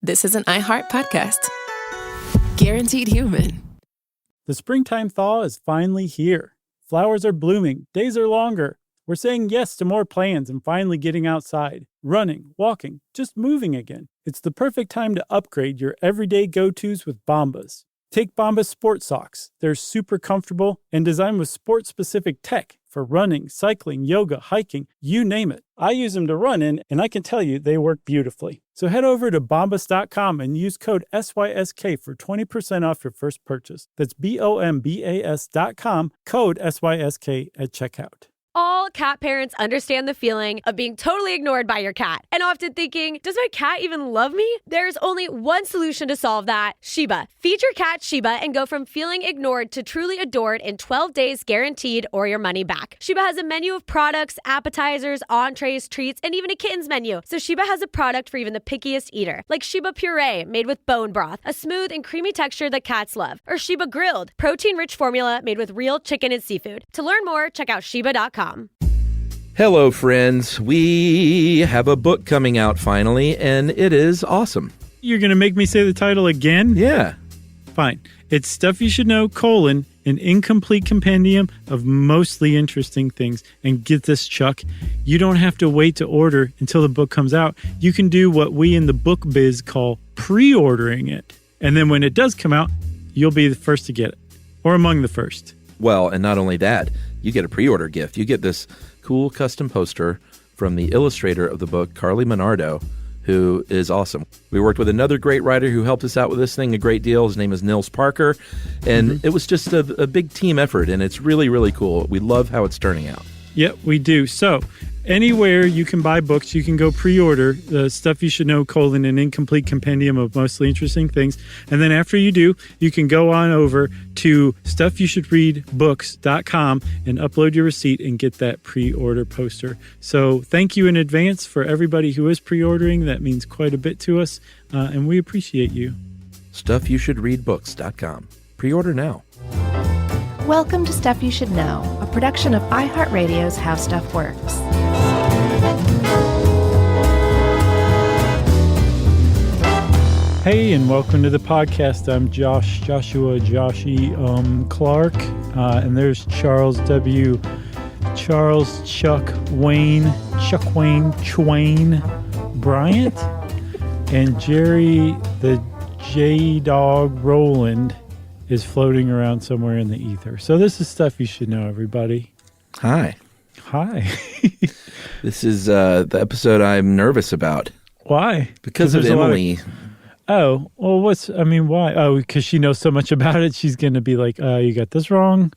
this is an iHeart podcast. Guaranteed human. The springtime thaw is finally here. Flowers are blooming, days are longer. We're saying yes to more plans and finally getting outside, running, walking, just moving again. It's the perfect time to upgrade your everyday go-tos with Bombas. Take Bombas sport socks. They're super comfortable and designed with sport-specific tech for running, cycling, yoga, hiking, you name it. I use them to run in, and I can tell you they work beautifully. So head over to bombas.com and use code SYSK for 20% off your first purchase. That's BOMBAS.com, code SYSK at checkout. All cat parents understand the feeling of being totally ignored by your cat and often thinking, does my cat even love me? There's only one solution to solve that, Sheba. Feed your cat Sheba and go from feeling ignored to truly adored in 12 days guaranteed or your money back. Sheba has a menu of products, appetizers, entrees, treats, and even a kittens menu. So Sheba has a product for even the pickiest eater, like Sheba Puree made with bone broth, a smooth and creamy texture that cats love, or Sheba Grilled, protein-rich formula made with real chicken and seafood. To learn more, check out Sheba.com. Hello, friends. We have a book coming out finally, and it is awesome. You're going to make me say the title again? Yeah. Fine. It's Stuff You Should Know, an incomplete compendium of mostly interesting things. And get this, Chuck, you don't have to wait to order until the book comes out. You can do what we in the book biz call pre-ordering it. And then when it does come out, you'll be the first to get it, or among the first. Well, and not only that, you get a pre-order gift. You get this cool custom poster from the illustrator of the book, Carly Monardo, who is awesome. We worked with another great writer who helped us out with this thing a great deal. His name is Nils Parker, and it was just a big team effort, and it's really, really cool. We love how it's turning out. Yep, we do. So anywhere you can buy books, you can go pre-order the Stuff You Should Know, an incomplete compendium of mostly interesting things. And then after you do, you can go on over to stuffyoushouldreadbooks.com and upload your receipt and get that pre-order poster. So thank you in advance for everybody who is pre-ordering. That means quite a bit to us, and we appreciate you. Stuffyoushouldreadbooks.com. Pre-order now. Welcome to Stuff You Should Know, a production of iHeartRadio's How Stuff Works. Hey, and welcome to the podcast. I'm Joshua Clark, and there's Charles W. Chuck Wayne Bryant, and Jerry the J-Dog Rowland is floating around somewhere in the ether. So this is Stuff You Should Know, everybody. Hi. This is the episode I'm nervous about. Why? Because of Emily. Oh, well, why? Oh, because she knows so much about it, she's going to be like, you got this wrong,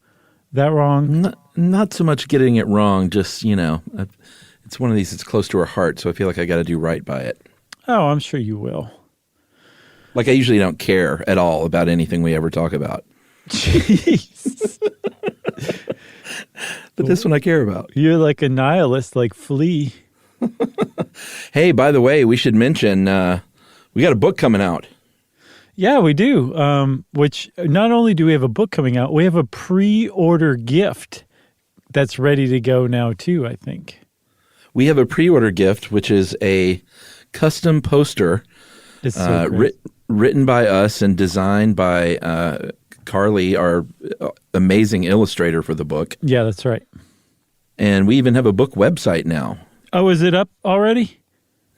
that wrong. Not so much getting it wrong, just, it's one of these that's close to her heart, so I feel like I got to do right by it. Oh, I'm sure you will. Like, I usually don't care at all about anything we ever talk about. Jeez. But this one I care about. You're like a nihilist, like Flea. Hey, by the way, we should mention we got a book coming out. Yeah, we do. Which not only do we have a book coming out, we have a pre-order gift that's ready to go now too, I think. We have a pre-order gift, which is a custom poster written by us and designed by Carly, our amazing illustrator for the book. Yeah, that's right. And we even have a book website now. Oh, is it up already?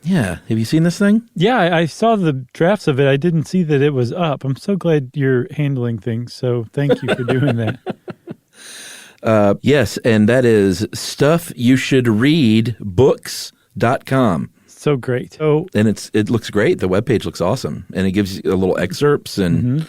Yeah. Have you seen this thing? Yeah, I saw the drafts of it. I didn't see that it was up. I'm so glad you're handling things, so thank you for doing that. Yes, and that is stuffyoushouldreadbooks.com. So great. Oh, and it looks great. The webpage looks awesome, and it gives you a little excerpts, and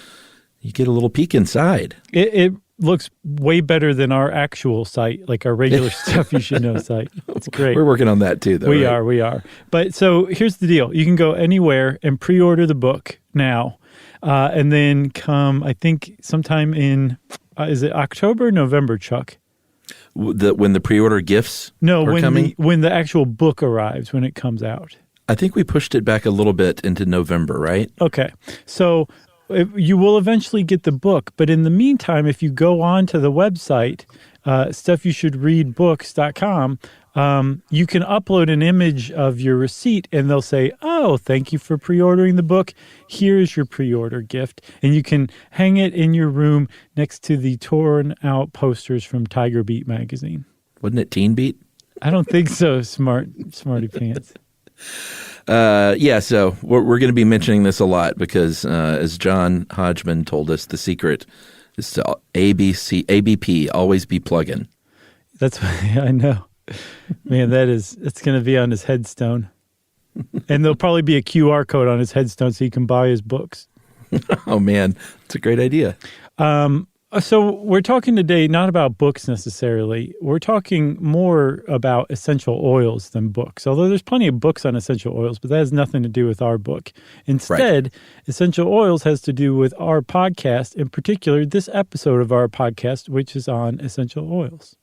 you get a little peek inside. It looks way better than our actual site, like our regular Stuff You Should Know site. It's great. We're working on that too, though. We are. But so here's the deal: you can go anywhere and pre-order the book now, and then come. I think sometime in is it October, or November, Chuck? When the pre-order gifts are coming? When the actual book arrives, when it comes out. I think we pushed it back a little bit into November, right? Okay. So you will eventually get the book, but in the meantime, if you go on to the website, stuffyoushouldreadbooks.com, you can upload an image of your receipt and they'll say, oh, thank you for pre-ordering the book. Here's your pre-order gift. And you can hang it in your room next to the torn out posters from Tiger Beat magazine. Wasn't it Teen Beat? I don't think so, smarty pants. So we're going to be mentioning this a lot because as John Hodgman told us, the secret is to ABP, always be plug-in. That's what I know. Man, it's going to be on his headstone. And there'll probably be a QR code on his headstone so you can buy his books. Oh, man. It's a great idea. So we're talking today not about books necessarily. We're talking more about essential oils than books, although there's plenty of books on essential oils, but that has nothing to do with our book. Instead, Essential Oils has to do with our podcast, in particular, this episode of our podcast, which is on essential oils.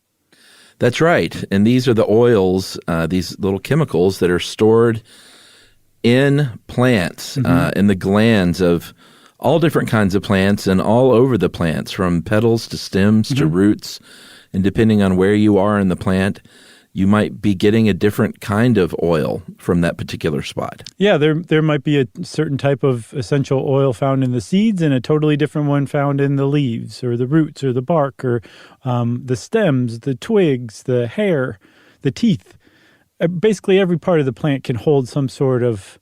That's right. And these are the oils, these little chemicals that are stored in plants, in the glands of all different kinds of plants and all over the plants, from petals to stems to roots. And depending on where you are in the plant, you might be getting a different kind of oil from that particular spot. Yeah, there might be a certain type of essential oil found in the seeds and a totally different one found in the leaves or the roots or the bark or the stems, the twigs, the hair, the teeth. Basically, every part of the plant can hold some sort of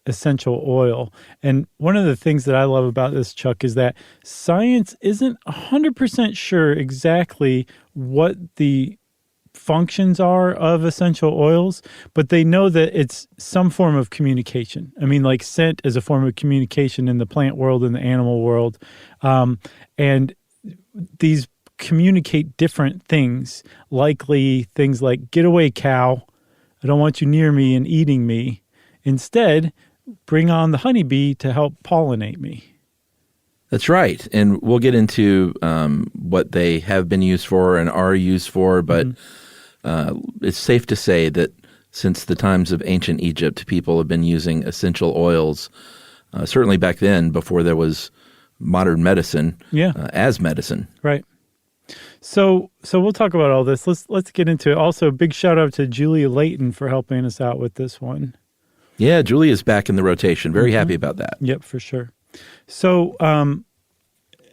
essential oil. And one of the things that I love about this, Chuck, is that science isn't 100% sure exactly what the functions are of essential oils, but they know that it's some form of communication. I mean, like scent is a form of communication in the plant world and the animal world. And these communicate different things, likely things like, get away, cow. I don't want you near me and eating me. Instead, bring on the honeybee to help pollinate me. That's right. And we'll get into what they have been used for and are used for, but it's safe to say that since the times of ancient Egypt, people have been using essential oils, certainly back then before there was modern medicine, as medicine. Right. So we'll talk about all this. Let's get into it. Also, big shout out to Julia Layton for helping us out with this one. Yeah, Julia's back in the rotation. Very happy about that. Yep, for sure. So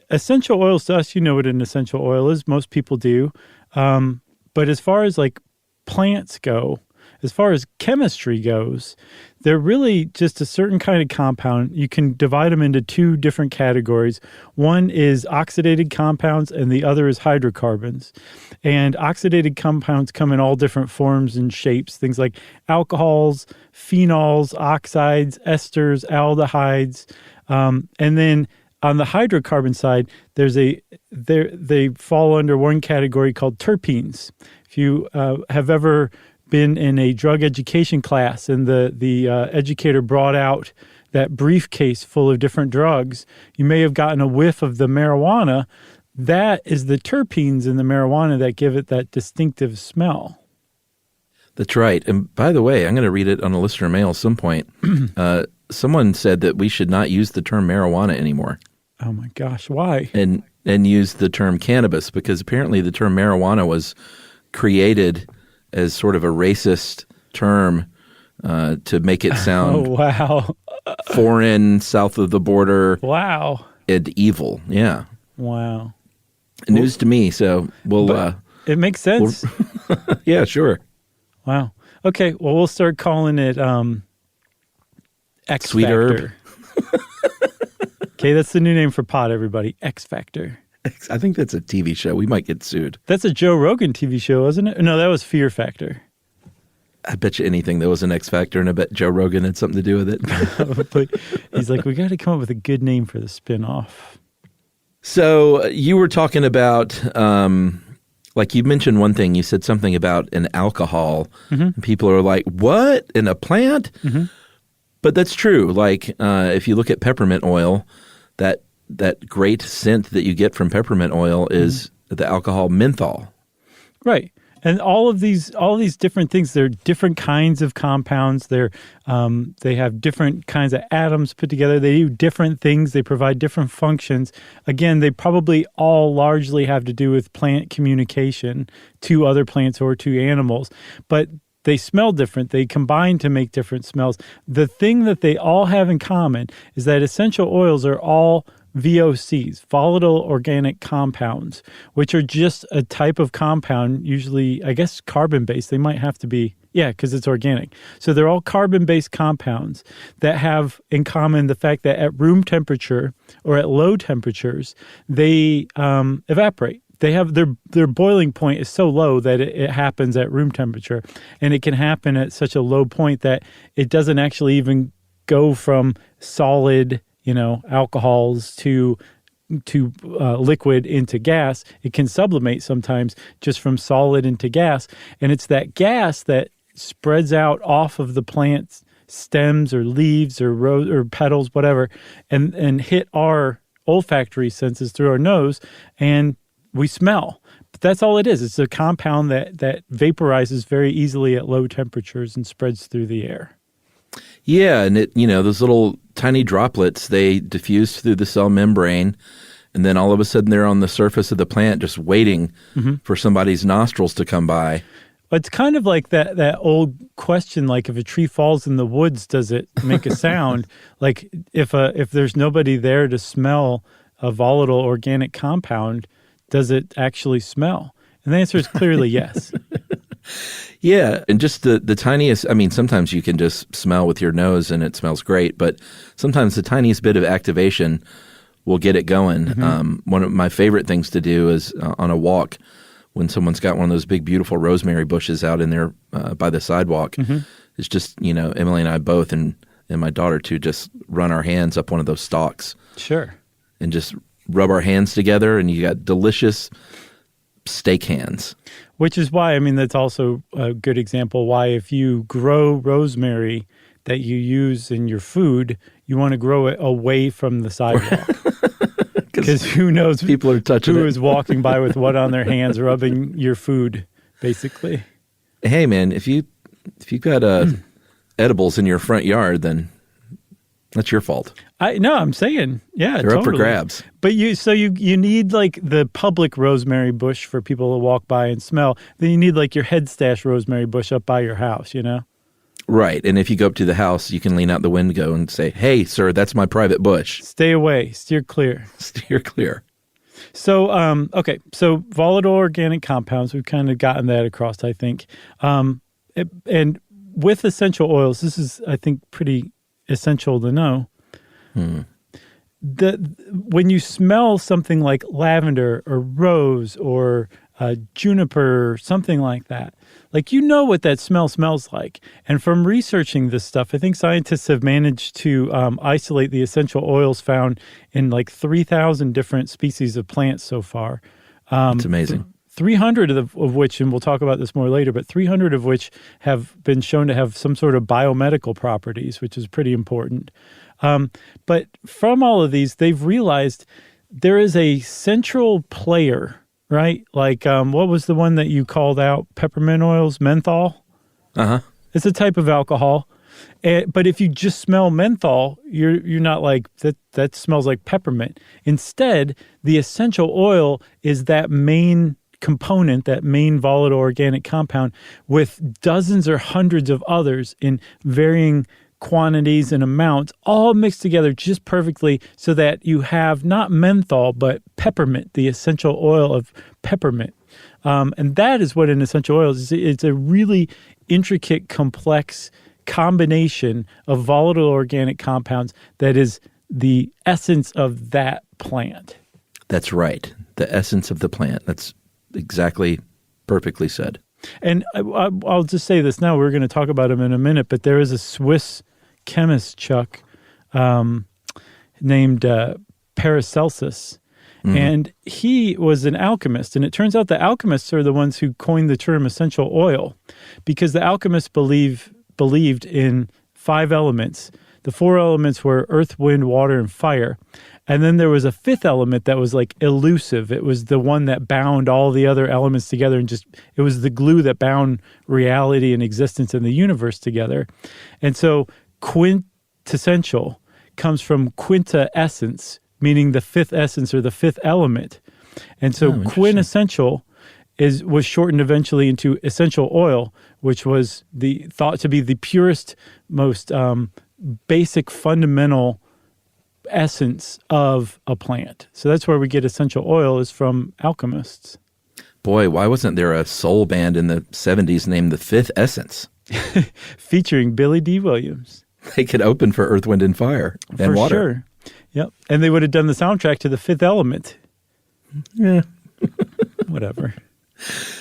essential oils to us, you know what an essential oil is. Most people do. But as far as like plants go, as far as chemistry goes, they're really just a certain kind of compound. You can divide them into two different categories. One is oxidated compounds and the other is hydrocarbons. And oxidated compounds come in all different forms and shapes, things like alcohols, phenols, oxides, esters, aldehydes. And then on the hydrocarbon side, they fall under one category called terpenes. If you have ever been in a drug education class and the educator brought out that briefcase full of different drugs, you may have gotten a whiff of the marijuana. That is the terpenes in the marijuana that give it that distinctive smell. That's right. And by the way, I'm going to read it on a listener mail at some point. Someone said that we should not use the term marijuana anymore. Oh my gosh, why? And use the term cannabis, because apparently the term marijuana was created as sort of a racist term to make it sound foreign, south of the border. Wow. And evil. Yeah. Wow. News to me, so we'll... it makes sense. Yeah, sure. Wow. Okay, well, we'll start calling it X Sweet Factor. Herb. Okay, that's the new name for pot, everybody. X Factor. I think that's a TV show. We might get sued. That's a Joe Rogan TV show, isn't it? No, that was Fear Factor. I bet you anything there was an X Factor, and I bet Joe Rogan had something to do with it. But he's like, we got to come up with a good name for the spinoff. So you were talking about, like you mentioned one thing. You said something about an alcohol. And people are like, what? In a plant? But that's true. Like if you look at peppermint oil, that great scent that you get from peppermint oil is the alcohol menthol. Right. And all of these different things, they're different kinds of compounds. They have different kinds of atoms put together. They do different things. They provide different functions. Again, they probably all largely have to do with plant communication to other plants or to animals. But they smell different. They combine to make different smells. The thing that they all have in common is that essential oils are all VOCs, volatile organic compounds, which are just a type of compound, usually, I guess, carbon-based. They might have to be, because it's organic. So they're all carbon-based compounds that have in common the fact that at room temperature or at low temperatures, they evaporate. They have their boiling point is so low that it happens at room temperature, and it can happen at such a low point that it doesn't actually even go from solid alcohols to liquid into gas. It can sublimate sometimes just from solid into gas. And it's that gas that spreads out off of the plant's stems or leaves or petals, whatever, and hit our olfactory senses through our nose, and we smell. But that's all it is. It's a compound that vaporizes very easily at low temperatures and spreads through the air. Yeah, and those little tiny droplets, they diffuse through the cell membrane, and then all of a sudden they're on the surface of the plant just waiting for somebody's nostrils to come by. It's kind of like that old question, like if a tree falls in the woods, does it make a sound? Like if there's nobody there to smell a volatile organic compound, does it actually smell? And the answer is clearly yes. Yeah, and just the tiniest, sometimes you can just smell with your nose and it smells great, but sometimes the tiniest bit of activation will get it going. One of my favorite things to do is on a walk, when someone's got one of those big, beautiful rosemary bushes out in there by the sidewalk, it's just, Emily and I both, and my daughter too, just run our hands up one of those stalks. Sure. And just rub our hands together, and you got delicious steak hands. Which is why, that's also a good example why if you grow rosemary that you use in your food, you want to grow it away from the sidewalk. Because who knows people are touching who it. is walking by with what on their hands, rubbing your food, basically. Hey, man, if you've got edibles in your front yard, then that's your fault. I'm saying, yeah, they're totally up for grabs. But you need like the public rosemary bush for people to walk by and smell. Then you need like your head stash rosemary bush up by your house, Right, and if you go up to the house, you can lean out the window and say, "Hey, sir, that's my private bush. Stay away, steer clear." Steer clear. So, okay, so volatile organic compounds, we've kind of gotten that across, I think. And with essential oils, this is, I think, pretty essential to know. When you smell something like lavender or rose or juniper, something like that, like what that smell smells like. And from researching this stuff, I think scientists have managed to isolate the essential oils found in like 3,000 different species of plants so far. It's amazing. 300 of which, and we'll talk about this more later, but 300 of which have been shown to have some sort of biomedical properties, which is pretty important. But from all of these, they've realized there is a central player, right? Like, what was the one that you called out? Peppermint oils, menthol? Uh-huh. It's a type of alcohol. But if you just smell menthol, you're not like, that smells like peppermint. Instead, the essential oil is that main component, that main volatile organic compound, with dozens or hundreds of others in varying quantities and amounts, all mixed together just perfectly so that you have not menthol, but peppermint, the essential oil of peppermint. And that is what an essential oil is. It's a really intricate, complex combination of volatile organic compounds that is the essence of that plant. That's right. The essence of the plant. That's exactly perfectly said. And I'll just say this now. We're going to talk about him in a minute, but there is a Swiss chemist, Chuck, named Paracelsus, and he was an alchemist. And it turns out the alchemists are the ones who coined the term essential oil, because the alchemists believed in 5 elements The 4 elements were earth, wind, water, and fire. And then there was a 5th element that was like elusive. It was the one that bound all the other elements together and it was the glue that bound reality and existence in the universe together. And so quintessential comes from quinta essence, meaning the 5th essence or the 5th element. And so quintessential was shortened eventually into essential oil, which was thought to be the purest, most basic, fundamental essence of a plant. So that's where we get essential oil, is from alchemists. Boy, why wasn't there a soul band in the 70s named The Fifth Essence? Featuring Billy D. Williams. They could open for Earth, Wind, and Fire and Water. For sure. Yep. And they would have done the soundtrack to The Fifth Element. Yeah. Whatever.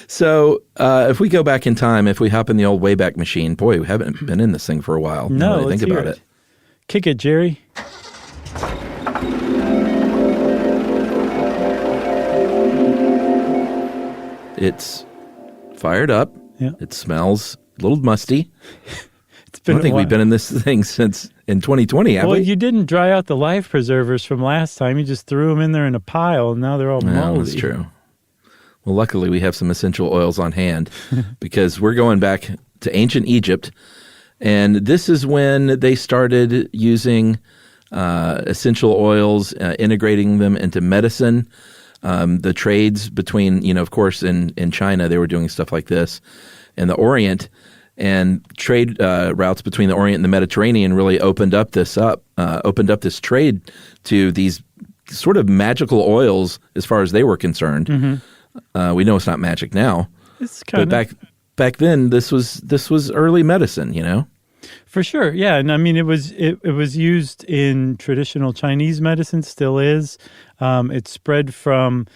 So if we go back in time, if we hop in the old Wayback Machine, boy, we haven't been in this thing for a while. No, let's think about it. Kick it, Jerry. It's fired up. Yeah. It smells a little musty. It's been I don't think a while. we've been in this thing since in 2020, have Well, we? you didn't dry out the life preservers from last time. You just threw them in there in a pile, and now they're all moldy. Yeah, that's true. Well, luckily we have some essential oils on hand because we're going back to ancient Egypt, and this is when they started using essential oils, integrating them into medicine. The trades between, of course, in China, they were doing stuff like this. In the Orient, and trade routes between the Orient and the Mediterranean really opened up this trade to these sort of magical oils as far as they were concerned. Mm-hmm. We know it's not magic now, but back then this was early medicine, For sure, yeah, and I mean it was used in traditional Chinese medicine, still is. It spread from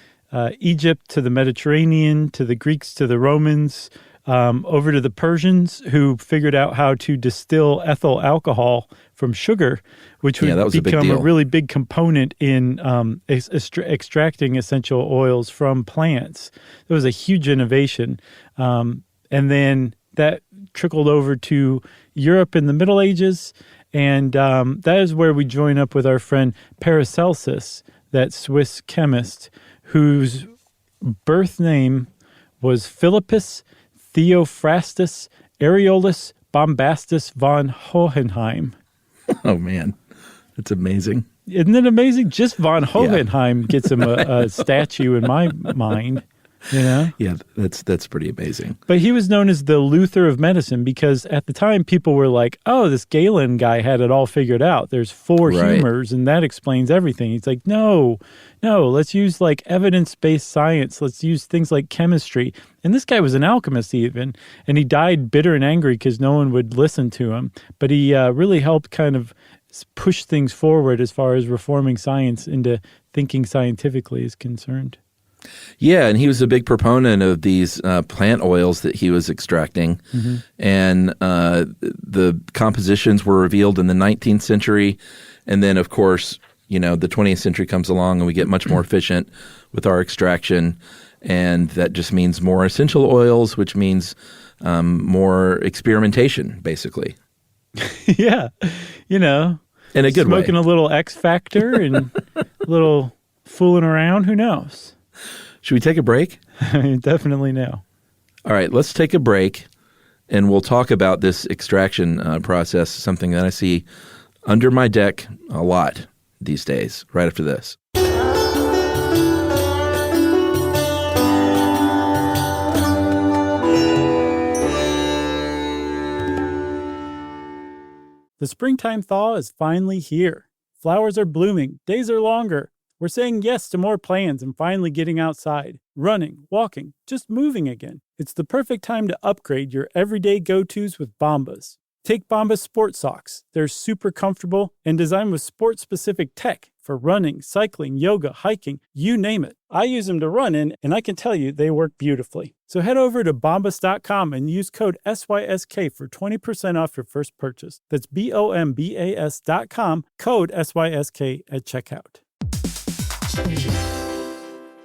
Egypt to the Mediterranean, to the Greeks, to the Romans, over to the Persians, who figured out how to distill ethyl alcohol from sugar, which would become a really big component in extracting essential oils from plants. It was a huge innovation, and then that trickled over to Europe in the Middle Ages, and that is where we join up with our friend Paracelsus, that Swiss chemist, whose birth name was Philippus Theophrastus Areolus Bombastus von Hohenheim. Oh, man. That's amazing. Isn't it amazing? Just von Hohenheim gets him a statue in my mind. Yeah, that's pretty amazing. But he was known as the Luther of medicine because at the time people were like, oh, this Galen guy had it all figured out. There's 4 humors and that explains everything. He's like, no, let's use like evidence-based science. Let's use things like chemistry. And this guy was an alchemist even, and he died bitter and angry because no one would listen to him. But he really helped kind of push things forward as far as reforming science into thinking scientifically is concerned. Yeah, and he was a big proponent of these plant oils that he was extracting. Mm-hmm. And the compositions were revealed in the 19th century. And then, of course, the 20th century comes along and we get much more efficient with our extraction. And that just means more essential oils, which means more experimentation, basically. Yeah, in a good way. Smoking a little X Factor and a little fooling around. Who knows? Should we take a break? Definitely no. All right, let's take a break, and we'll talk about this extraction process, something that I see under my deck a lot these days, right after this. The springtime thaw is finally here. Flowers are blooming, days are longer. We're saying yes to more plans and finally getting outside, running, walking, just moving again. It's the perfect time to upgrade your everyday go-tos with Bombas. Take Bombas Sport Socks. They're super comfortable and designed with sport-specific tech for running, cycling, yoga, hiking, you name it. I use them to run in, and I can tell you they work beautifully. So head over to bombas.com and use code SYSK for 20% off your first purchase. That's BOMBAS.com, code SYSK at checkout.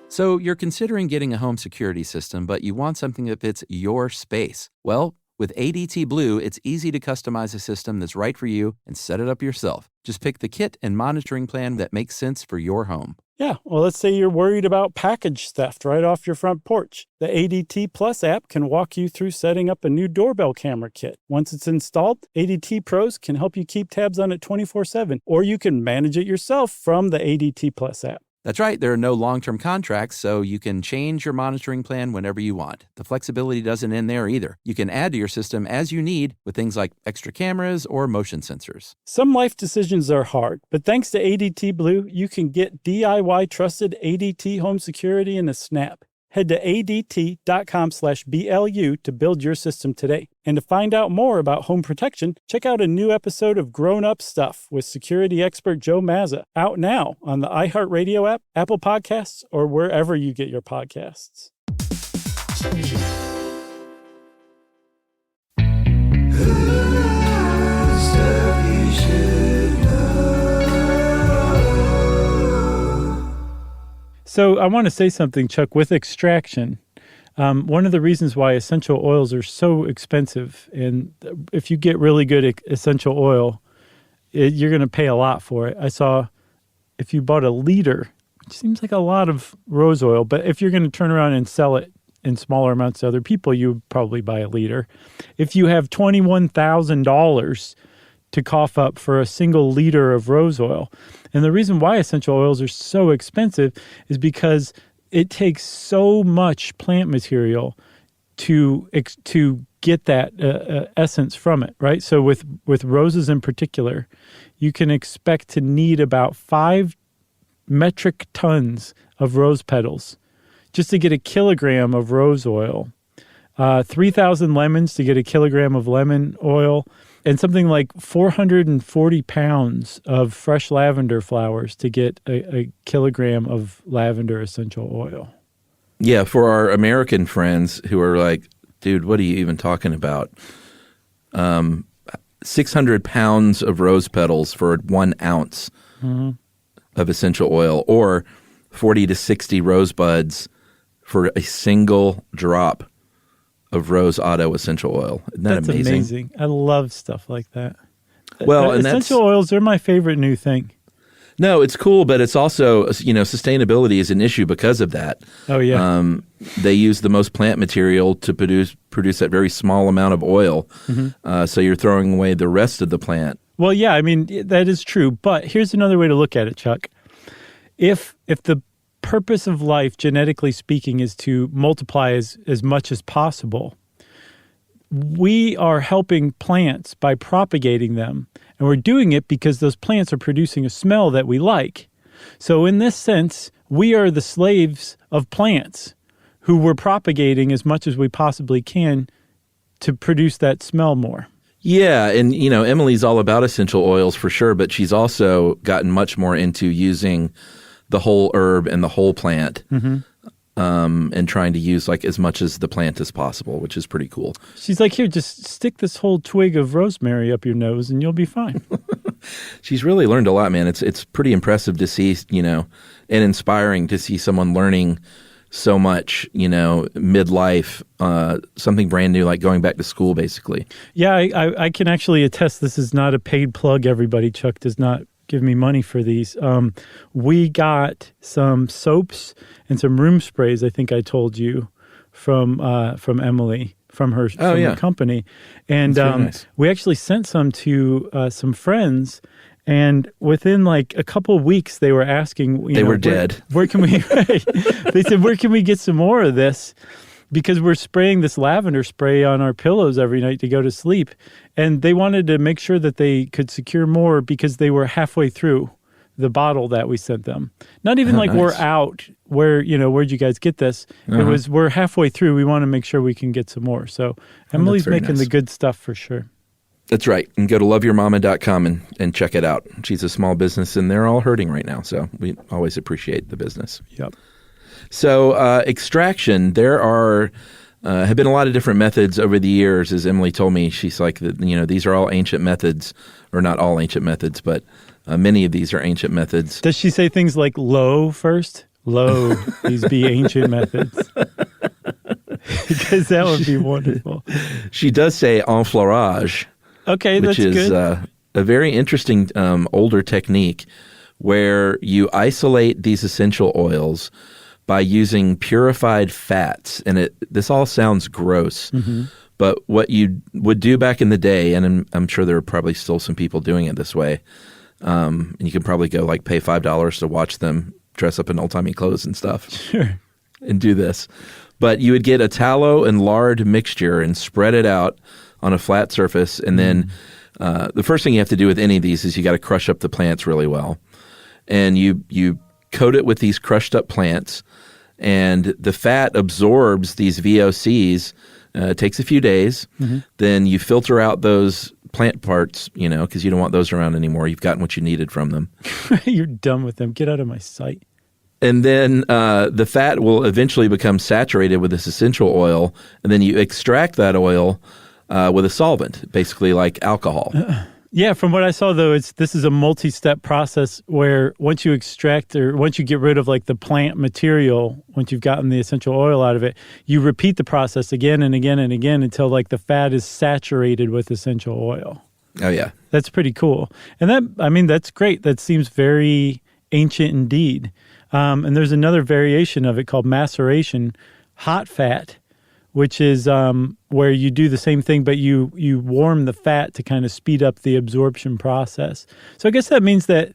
So you're considering getting a home security system, but you want something that fits your space. Well, With ADT Blue, it's easy to customize a system that's right for you and set it up yourself. Just pick the kit and monitoring plan that makes sense for your home. Yeah, well, let's say you're worried about package theft right off your front porch. The ADT Plus app can walk you through setting up a new doorbell camera kit. Once it's installed, ADT Pros can help you keep tabs on it 24/7, or you can manage it yourself from the ADT Plus app. That's right. There are no long-term contracts, so you can change your monitoring plan whenever you want. The flexibility doesn't end there either. You can add to your system as you need with things like extra cameras or motion sensors. Some life decisions are hard, but thanks to ADT Blue, you can get DIY trusted ADT home security in a snap. Head to ADT.com/BLU to build your system today. And to find out more about home protection, check out a new episode of Grown Up Stuff with security expert Joe Mazza, out now on the iHeartRadio app, Apple Podcasts, or wherever you get your podcasts. So I want to say something, Chuck, with extraction. One of the reasons why essential oils are so expensive, and if you get really good essential oil, you're going to pay a lot for it. I saw if you bought a liter, which seems like a lot of rose oil, but if you're going to turn around and sell it in smaller amounts to other people, you would probably buy a liter. If you have $21,000 to cough up for a single liter of rose oil. And the reason why essential oils are so expensive is because it takes so much plant material to get that essence from it, right? So with roses in particular, you can expect to need about 5 metric tons of rose petals just to get a kilogram of rose oil, 3,000 lemons to get a kilogram of lemon oil, and something like 440 pounds of fresh lavender flowers to get a kilogram of lavender essential oil. Yeah, for our American friends who are like, dude, what are you even talking about? 600 pounds of rose petals for 1 ounce of essential oil, or 40 to 60 rose buds for a single drop of Rose Otto essential oil. Isn't that That's amazing? amazing. I love stuff like that. Well, and essential oils are my favorite new thing. No, it's cool, but it's also, sustainability is an issue because of that. Oh, yeah. They use the most plant material to produce that very small amount of oil. So you're throwing away the rest of the plant. Well, yeah, I mean, that is true. But here's another way to look at it, Chuck. If the purpose of life, genetically speaking, is to multiply as much as possible, we are helping plants by propagating them. And we're doing it because those plants are producing a smell that we like. So in this sense, we are the slaves of plants who we're propagating as much as we possibly can to produce that smell more. Yeah, and Emily's all about essential oils for sure, but she's also gotten much more into using the whole herb and the whole plant, and trying to use like as much as the plant as possible, which is pretty cool. She's like, here, just stick this whole twig of rosemary up your nose and you'll be fine. She's really learned a lot, man. It's pretty impressive to see, and inspiring to see someone learning so much, midlife, something brand new, like going back to school, basically. Yeah, I can actually attest this is not a paid plug, everybody. Chuck does not give me money for these. We got some soaps and some room sprays, I think I told you, from Emily, from her company. And nice. We actually sent some to some friends. And within like a couple of weeks, they were asking, they were dead. Where can we, they said, where can we get some more of this? Because we're spraying this lavender spray on our pillows every night to go to sleep. And they wanted to make sure that they could secure more because they were halfway through the bottle that we sent them. Not even like nice. We're out, where'd you guys get this? It was, we're halfway through. We want to make sure we can get some more. So Emily's making the good stuff for sure. That's right. And go to loveyourmama.com and check it out. She's a small business and they're all hurting right now. So we always appreciate the business. Yep. So extraction, there have been a lot of different methods over the years. As Emily told me, she's like, these are all ancient methods, or not all ancient methods, but many of these are ancient methods. Does she say things like lo first? Lo, these be ancient methods. because that would be wonderful. She does say enfleurage, Okay, which that's is good. a very interesting older technique where you isolate these essential oils by using purified fats. And this all sounds gross, but what you would do back in the day, and I'm sure there are probably still some people doing it this way, and you can probably go like pay $5 to watch them dress up in old-timey clothes and stuff. Sure. And do this. But you would get a tallow and lard mixture and spread it out on a flat surface. And then the first thing you have to do with any of these is you got to crush up the plants really well. And you coat it with these crushed up plants, and the fat absorbs these VOCs. It takes a few days. Then you filter out those plant parts, because you don't want those around anymore. You've gotten what you needed from them. You're done with them. Get out of my sight. And then the fat will eventually become saturated with this essential oil, and then you extract that oil with a solvent, basically like alcohol. Yeah, from what I saw, though, this is a multi-step process where once you extract or once you get rid of like the plant material, once you've gotten the essential oil out of it, you repeat the process again and again and again until like the fat is saturated with essential oil. Oh, yeah. That's pretty cool. And that's great. That seems very ancient indeed. And there's another variation of it called maceration, hot fat, which is where you do the same thing, but you warm the fat to kind of speed up the absorption process. So I guess that means that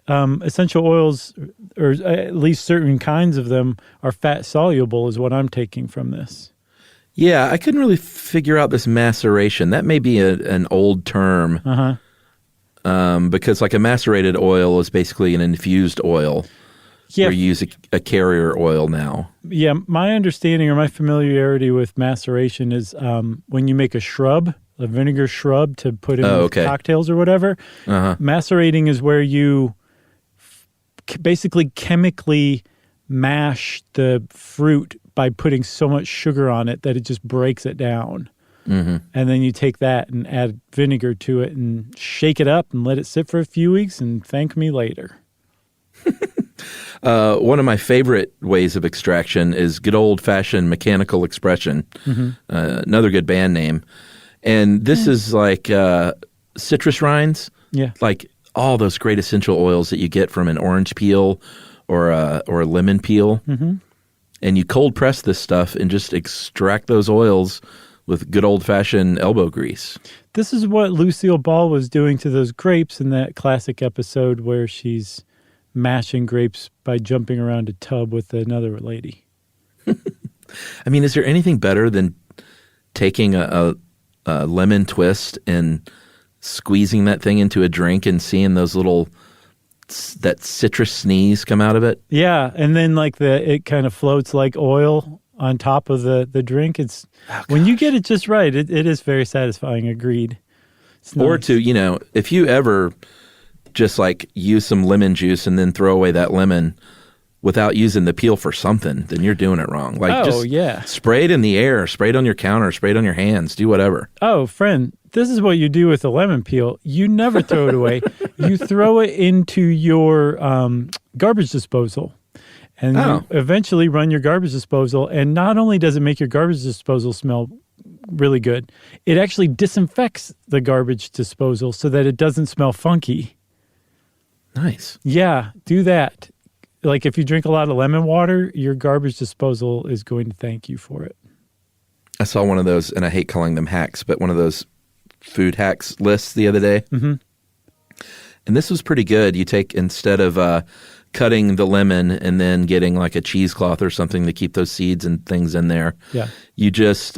essential oils, or at least certain kinds of them, are fat soluble is what I'm taking from this. Yeah, I couldn't really figure out this maceration. That may be an old term. Because like a macerated oil is basically an infused oil. Yeah. Where you use a carrier oil now. Yeah, my understanding or my familiarity with maceration is when you make a vinegar shrub to put in cocktails or whatever. Macerating is where you basically chemically mash the fruit by putting so much sugar on it that it just breaks it down. And then you take that and add vinegar to it and shake it up and let it sit for a few weeks and thank me later. One of my favorite ways of extraction is good old-fashioned mechanical expression, another good band name. And this is like citrus rinds, like all those great essential oils that you get from an orange peel or a lemon peel. And you cold press this stuff and just extract those oils with good old-fashioned elbow grease. This is what Lucille Ball was doing to those grapes in that classic episode where she's mashing grapes by jumping around a tub with another lady. I mean, is there anything better than taking a lemon twist and squeezing that thing into a drink and seeing those that citrus sneeze come out of it? Yeah, and then like it kind of floats like oil on top of the drink. It's when you get it just right, it is very satisfying. Agreed. Or to, if you ever just like use some lemon juice and then throw away that lemon without using the peel for something, then you're doing it wrong. Like spray it in the air, spray it on your counter, spray it on your hands, do whatever. Oh, friend, this is what you do with a lemon peel. You never throw it away. You throw it into your garbage disposal. And you eventually run your garbage disposal. And not only does it make your garbage disposal smell really good, it actually disinfects the garbage disposal so that it doesn't smell funky. Nice. Yeah, do that. Like if you drink a lot of lemon water, your garbage disposal is going to thank you for it. I saw one of those, and I hate calling them hacks, but one of those food hacks lists the other day. And this was pretty good. You take, instead of cutting the lemon and then getting like a cheesecloth or something to keep those seeds and things in there, you just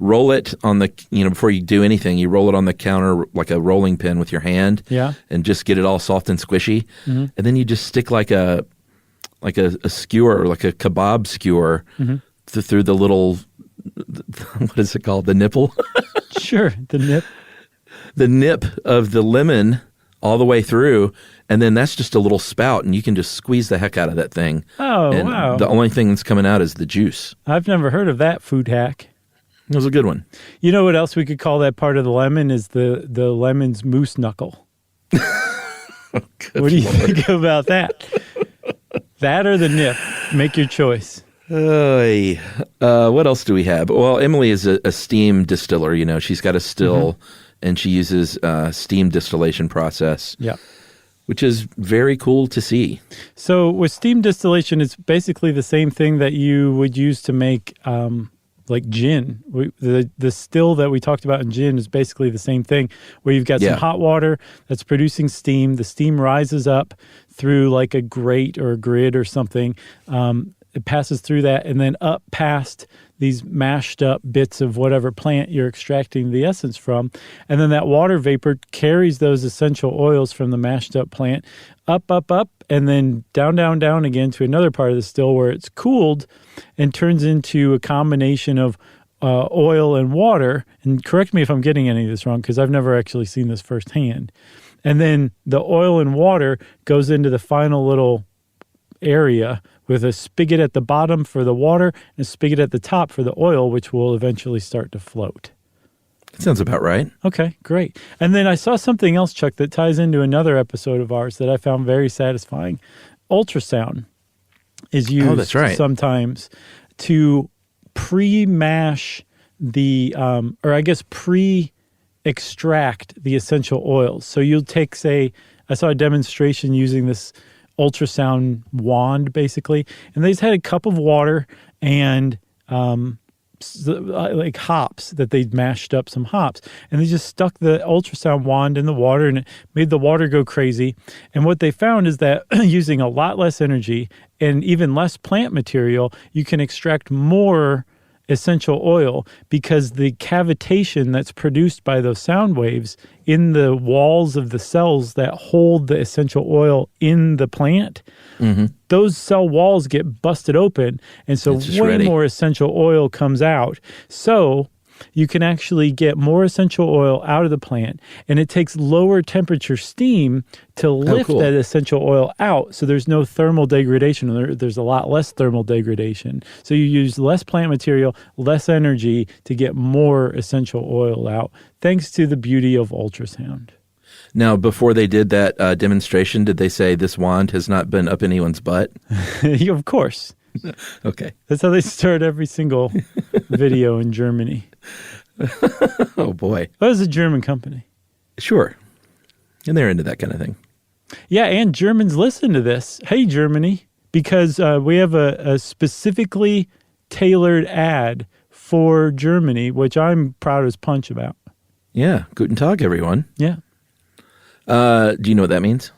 roll it on the, before you do anything, you roll it on the counter like a rolling pin with your hand and just get it all soft and squishy. And then you just stick like a skewer, like a kebab skewer through the little, what is it called? The nipple? Sure, the nip. The nip of the lemon all the way through, and then that's just a little spout, and you can just squeeze the heck out of that thing. Oh, and wow. The only thing that's coming out is the juice. I've never heard of that food hack. It was a good one. You know what else we could call that part of the lemon is the lemon's moose knuckle. What do you think about that? That or the nip? Make your choice. What else do we have? Well, Emily is a steam distiller. You know, she's got a still, and she uses steam distillation process. Yeah. Which is very cool to see. So with steam distillation, it's basically the same thing that you would use to make like gin. The still that we talked about in gin is basically the same thing, where you've got some hot water that's producing steam. The steam rises up through like a grate or a grid or something. It passes through that and then up past these mashed up bits of whatever plant you're extracting the essence from. And then that water vapor carries those essential oils from the mashed up plant up, and then down again to another part of the still where it's cooled and turns into a combination of oil and water. And correct me if I'm getting any of this wrong, because I've never actually seen this firsthand. And then the oil and water goes into the final little area with a spigot at the bottom for the water and a spigot at the top for the oil, which will eventually start to float. Sounds about right. Okay, great. And then I saw something else, Chuck, that ties into another episode of ours that I found very satisfying. Ultrasound is used sometimes to pre-mash the, or I guess pre-extract the essential oils. So you'll take, say, I saw a demonstration using this ultrasound wand, basically, and they just had a cup of water and like hops that they'd mashed up, some hops, and they just stuck the ultrasound wand in the water and it made the water go crazy. And what they found is that using a lot less energy and even less plant material, you can extract more essential oil, because the cavitation that's produced by those sound waves in the walls of the cells that hold the essential oil in the plant, those cell walls get busted open, and so way more essential oil comes out. So you can actually get more essential oil out of the plant, and it takes lower temperature steam to lift that essential oil out, so there's no thermal degradation. There's a lot less thermal degradation. So you use less plant material, less energy to get more essential oil out, thanks to the beauty of ultrasound. Now, before they did that demonstration, did they say this wand has not been up anyone's butt? Of course. Okay. That's how they start every single video in Germany. Oh, boy. That was a German company. Sure. And they're into that kind of thing. Yeah, and Germans listen to this. Hey, Germany, because we have a specifically tailored ad for Germany, which I'm proud as punch about. Yeah. Guten Tag, everyone. Yeah. Do you know what that means?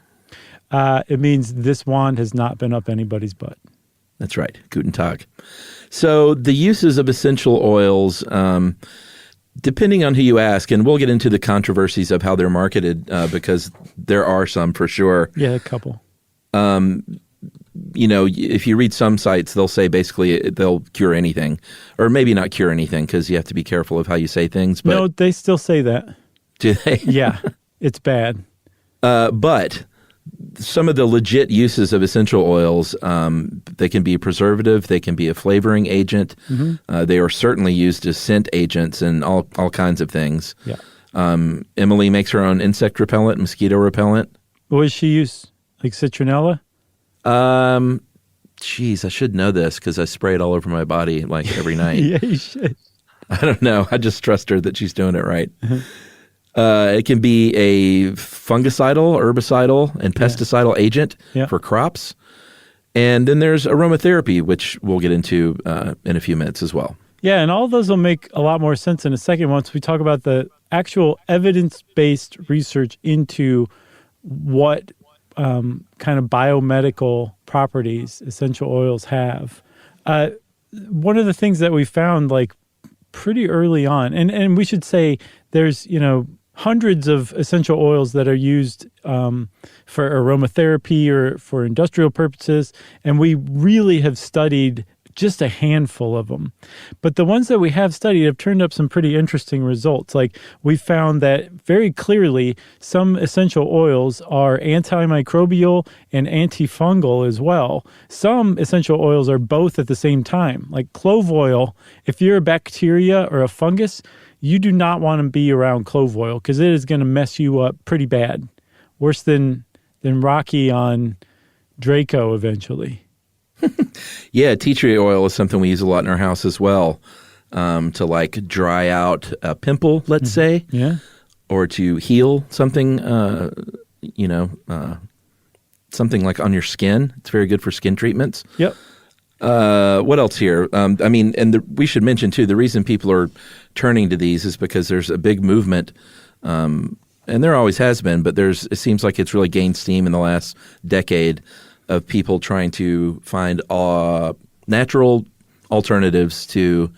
It means this wand has not been up anybody's butt. That's right. Guten Tag. So the uses of essential oils, depending on who you ask, and we'll get into the controversies of how they're marketed, because there are some for sure. Yeah, a couple. You know, if you read some sites, they'll say basically they'll cure anything, or maybe not cure anything, because you have to be careful of how you say things. But no, they still say that. Do they? Yeah, it's bad. But some of the legit uses of essential oils, they can be a preservative, they can be a flavoring agent. They are certainly used as scent agents and all kinds of things. Yeah. Emily makes her own insect repellent, mosquito repellent. What does she use? Like citronella? Geez, I should know this because I spray it all over my body like every night. Yeah, you should. I don't know. I just trust her that she's doing it right. It can be a fungicidal, herbicidal, and pesticidal agent for crops. And then there's aromatherapy, which we'll get into in a few minutes as well. Yeah, and all of those will make a lot more sense in a second once we talk about the actual evidence-based research into what kind of biomedical properties essential oils have. One of the things that we found like pretty early on, and we should say there's, hundreds of essential oils that are used for aromatherapy or for industrial purposes, and we really have studied just a handful of them. But the ones that we have studied have turned up some pretty interesting results. Like we found that very clearly some essential oils are antimicrobial and antifungal as well. Some essential oils are both at the same time. Like clove oil, if you're a bacteria or a fungus, you do not want to be around clove oil because it is going to mess you up pretty bad. Worse than Rocky on Draco eventually. Yeah, tea tree oil is something we use a lot in our house as well, to like dry out a pimple, let's say, Yeah. or to heal something, something like on your skin. It's very good for skin treatments. Yep. What else here? We should mention too, the reason people are turning to these is because there's a big movement, and there always has been, but it seems like it's really gained steam in the last decade of people trying to find natural alternatives to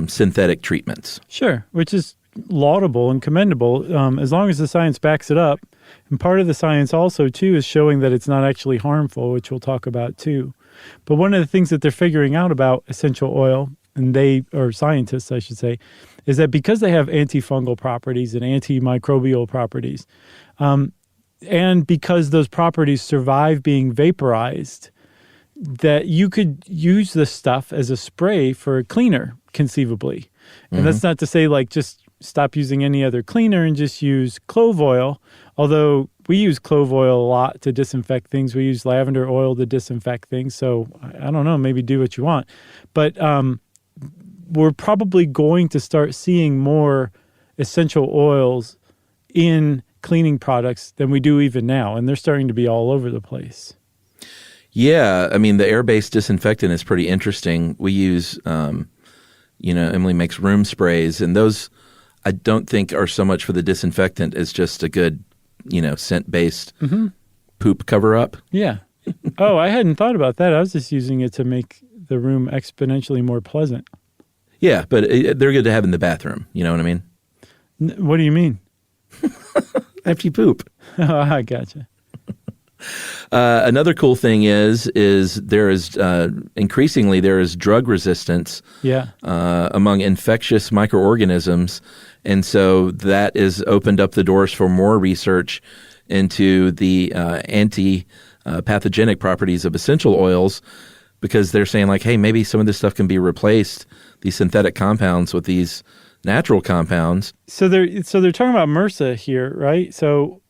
synthetic treatments. Sure, which is laudable and commendable as long as the science backs it up. And part of the science also, too, is showing that it's not actually harmful, which we'll talk about, too. But one of the things that they're figuring out about essential oil, or scientists, I should say, is that because they have antifungal properties and antimicrobial properties, and because those properties survive being vaporized, that you could use this stuff as a spray for a cleaner, conceivably. And that's not to say, like, just stop using any other cleaner and just use clove oil, although we use clove oil a lot to disinfect things. We use lavender oil to disinfect things. So, I don't know, maybe do what you want. But we're probably going to start seeing more essential oils in cleaning products than we do even now, and they're starting to be all over the place. Yeah, I mean, the air-based disinfectant is pretty interesting. We use, Emily makes room sprays, and those I don't think are so much for the disinfectant as just a good, scent-based poop cover-up. Yeah. Oh, I hadn't thought about that. I was just using it to make the room exponentially more pleasant. Yeah, but they're good to have in the bathroom. You know what I mean? What do you mean? After you poop. Oh, I gotcha. Another cool thing is there is increasingly there is drug resistance among infectious microorganisms, and so that has opened up the doors for more research into the anti-pathogenic properties of essential oils, because they're saying like, hey, maybe some of this stuff can be replaced, these synthetic compounds, with these natural compounds. So they're talking about MRSA here, right? So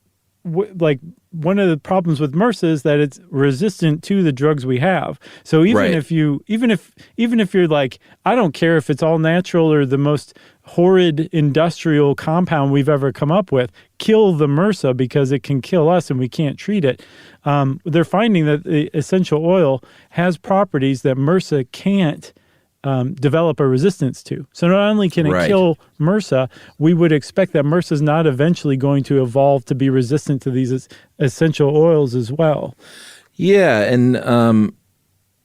one of the problems with MRSA is that it's resistant to the drugs we have. So even if you're like, I don't care if it's all natural or the most horrid industrial compound we've ever come up with, kill the MRSA because it can kill us and we can't treat it. They're finding that the essential oil has properties that MRSA can't develop a resistance to. So not only can it kill MRSA, we would expect that MRSA is not eventually going to evolve to be resistant to these essential oils as well. Yeah, and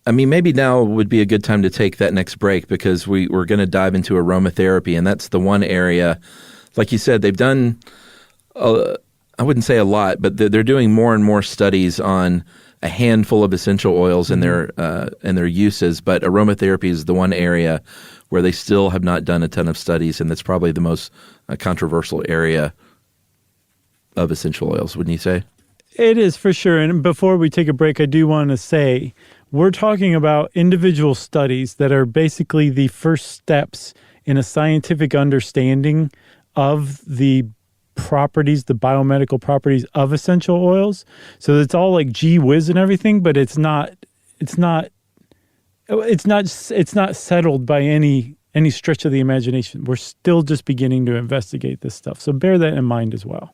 maybe now would be a good time to take that next break, because we're going to dive into aromatherapy, and that's the one area, like you said, they've done, I wouldn't say a lot, but they're doing more and more studies on a handful of essential oils and their uses, but aromatherapy is the one area where they still have not done a ton of studies, and that's probably the most controversial area of essential oils, wouldn't you say? It is, for sure. And before we take a break, I do want to say we're talking about individual studies that are basically the first steps in a scientific understanding of the properties, the biomedical properties of essential oils. So it's all like gee whiz and everything, but it's not settled by any stretch of the imagination. We're still just beginning to investigate this stuff. So bear that in mind as well.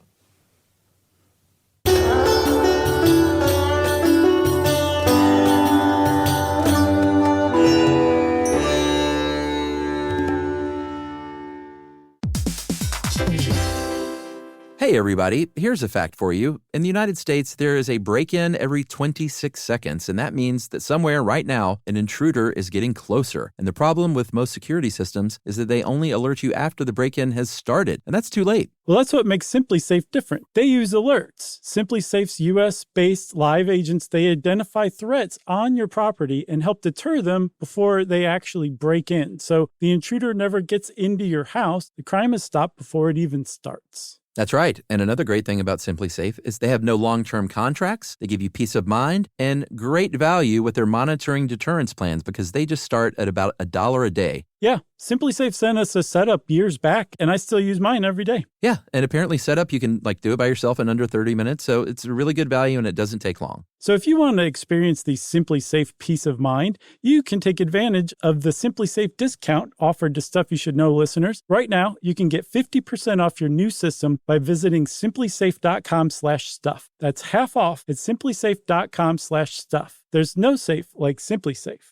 Hey, everybody, here's a fact for you. In the United States, there is a break-in every 26 seconds, and that means that somewhere right now, an intruder is getting closer. And the problem with most security systems is that they only alert you after the break-in has started, and that's too late. Well, that's what makes SimpliSafe different. They use alerts. SimpliSafe's U.S.-based live agents, they identify threats on your property and help deter them before they actually break in. So the intruder never gets into your house. The crime is stopped before it even starts. That's right. And another great thing about SimpliSafe is they have no long-term contracts. They give you peace of mind and great value with their monitoring deterrence plans, because they just start at about $1 a day. Yeah, Simply Safe sent us a setup years back, and I still use mine every day. Yeah, and apparently setup, you can do it by yourself in under 30 minutes. So it's a really good value and it doesn't take long. So if you want to experience the Simply Safe peace of mind, you can take advantage of the Simply Safe discount offered to Stuff You Should Know listeners. Right now, you can get 50% off your new system by visiting simplysafe.com/stuff. That's half off at simplysafe.com/stuff. There's no safe like Simply Safe.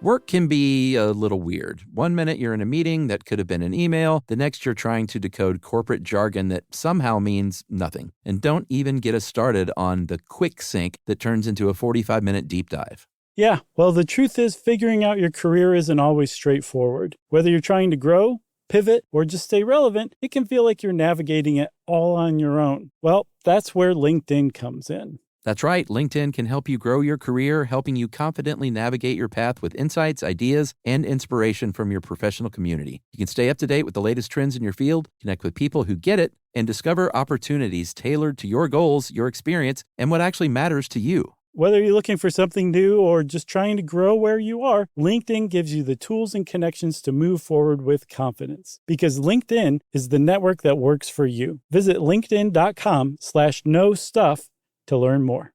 Work can be a little weird. One minute you're in a meeting that could have been an email. The next you're trying to decode corporate jargon that somehow means nothing. And don't even get us started on the quick sync that turns into a 45-minute deep dive. Yeah, well, the truth is figuring out your career isn't always straightforward. Whether you're trying to grow, pivot, or just stay relevant, it can feel like you're navigating it all on your own. Well, that's where LinkedIn comes in. That's right. LinkedIn can help you grow your career, helping you confidently navigate your path with insights, ideas, and inspiration from your professional community. You can stay up to date with the latest trends in your field, connect with people who get it, and discover opportunities tailored to your goals, your experience, and what actually matters to you. Whether you're looking for something new or just trying to grow where you are, LinkedIn gives you the tools and connections to move forward with confidence. Because LinkedIn is the network that works for you. Visit linkedin.com/knowstuff to learn more.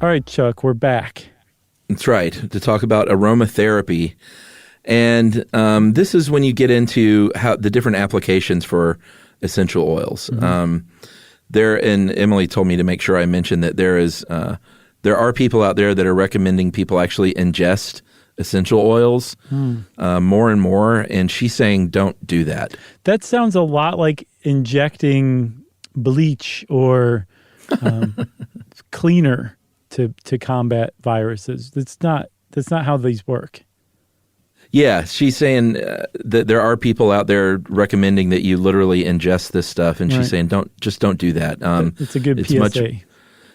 All right, Chuck, we're back. That's right, to talk about aromatherapy. And this is when you get into how the different applications for essential oils. And Emily told me to make sure I mentioned that there are people out there that are recommending people actually ingest essential oils more and more, and she's saying don't do that. That sounds a lot like injecting bleach or cleaner to combat viruses. That's not how these work. Yeah, she's saying that there are people out there recommending that you literally ingest this stuff, and she's saying don't do that. It's a good PSA.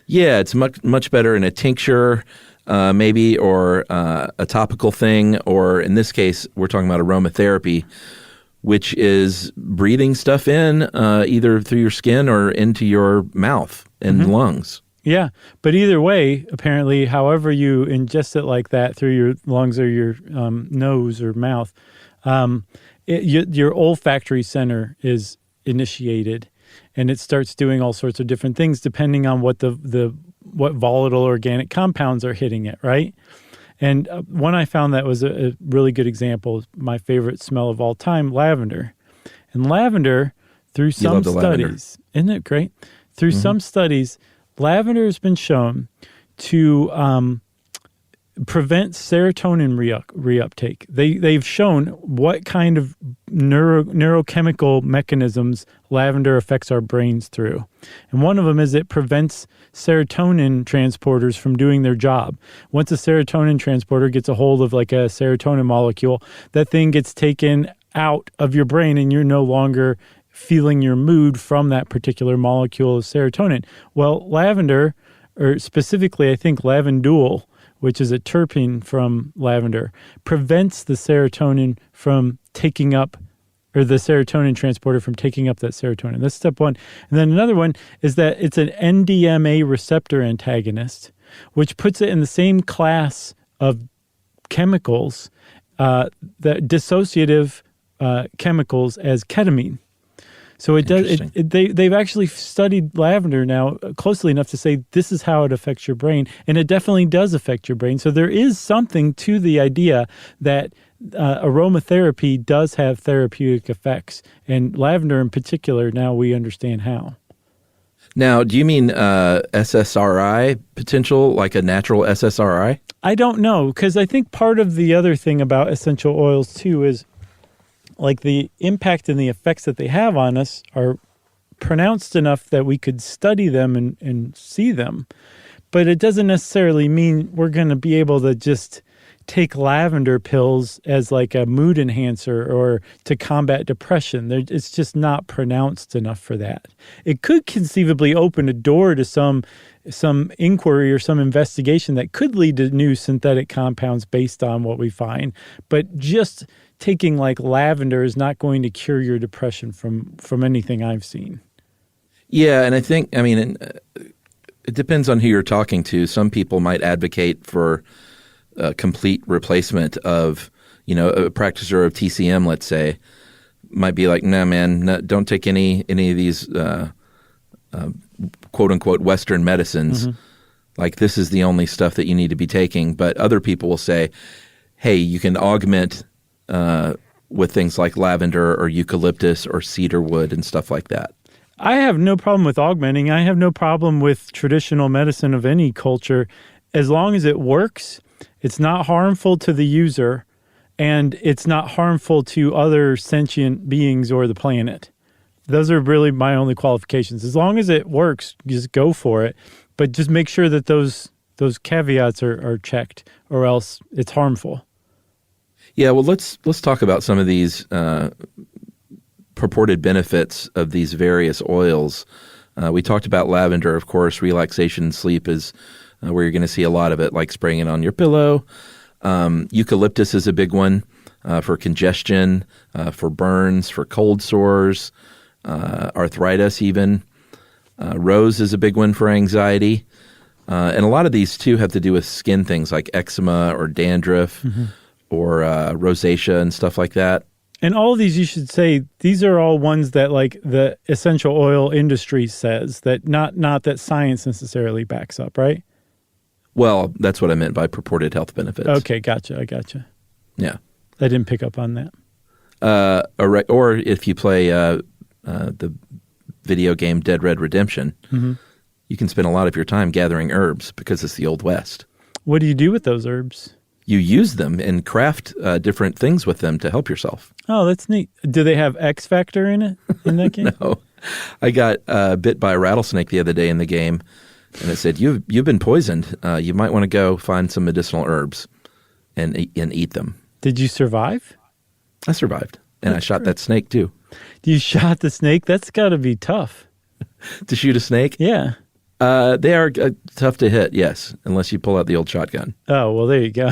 It's much better in a tincture, maybe, or a topical thing, or in this case, we're talking about aromatherapy, which is breathing stuff in either through your skin or into your mouth and lungs. Yeah, but either way, apparently, however you ingest it like that through your lungs or your nose or mouth, your olfactory center is initiated, and it starts doing all sorts of different things depending on what what volatile organic compounds are hitting it, right? And one I found that was a really good example, my favorite smell of all time, lavender. And lavender, through some studies, isn't it great? Through some studies, lavender has been shown to prevent serotonin reuptake. They've shown what kind of neurochemical mechanisms lavender affects our brains through. And one of them is it prevents serotonin transporters from doing their job. Once a serotonin transporter gets a hold of like a serotonin molecule, that thing gets taken out of your brain and you're no longer feeling your mood from that particular molecule of serotonin. Well, lavender, or specifically I think lavendul, which is a terpene from lavender, prevents the serotonin from taking up, or the serotonin transporter from taking up that serotonin. That's step one. And then another one is that it's an NMDA receptor antagonist, which puts it in the same class of chemicals, that dissociative chemicals as ketamine. So it does. They've actually studied lavender now closely enough to say this is how it affects your brain, and it definitely does affect your brain. So there is something to the idea that aromatherapy does have therapeutic effects, and lavender in particular. Now we understand how. Now, do you mean SSRI potential, like a natural SSRI? I don't know, because I think part of the other thing about essential oils too is, like, the impact and the effects that they have on us are pronounced enough that we could study them and see them. But it doesn't necessarily mean we're going to be able to just take lavender pills as like a mood enhancer or to combat depression. It's just not pronounced enough for that. It could conceivably open a door to some inquiry or some investigation that could lead to new synthetic compounds based on what we find. But just taking like lavender is not going to cure your depression from anything I've seen. Yeah, and I think, it depends on who you're talking to. Some people might advocate for a complete replacement of, a practitioner of TCM, let's say, might be like, nah, man, don't take any of these quote unquote Western medicines. Mm-hmm. Like this is the only stuff that you need to be taking. But other people will say, hey, you can augment with things like lavender or eucalyptus or cedar wood and stuff like that. I have no problem with augmenting. I have no problem with traditional medicine of any culture as long as it works. It's not harmful to the user, and it's not harmful to other sentient beings or the planet. Those are really my only qualifications. As long as it works, just go for it. But just make sure that those caveats are checked, or else it's harmful. Yeah, well, let's talk about some of these purported benefits of these various oils. We talked about lavender, of course. Relaxation and sleep is where you're going to see a lot of it, like spraying it on your pillow. Eucalyptus is a big one for congestion, for burns, for cold sores, arthritis even. Rose is a big one for anxiety. And a lot of these, too, have to do with skin things like eczema or dandruff or rosacea and stuff like that. And all of these, you should say, these are all ones that like the essential oil industry says, that not that science necessarily backs up, right? Well, that's what I meant by purported health benefits. Okay, gotcha. I gotcha. Yeah. I didn't pick up on that. Or if you play the video game Dead Red Redemption, you can spend a lot of your time gathering herbs because it's the Old West. What do you do with those herbs? You use them and craft different things with them to help yourself. Oh, that's neat. Do they have X Factor in it, in that game? No. I got bit by a rattlesnake the other day in the game, and it said, you've been poisoned. You might want to go find some medicinal herbs and eat them. Did you survive? I survived, and I shot that snake too. You shot the snake? That's got to be tough. To shoot a snake? Yeah. They are tough to hit, yes, unless you pull out the old shotgun. Oh, well, there you go.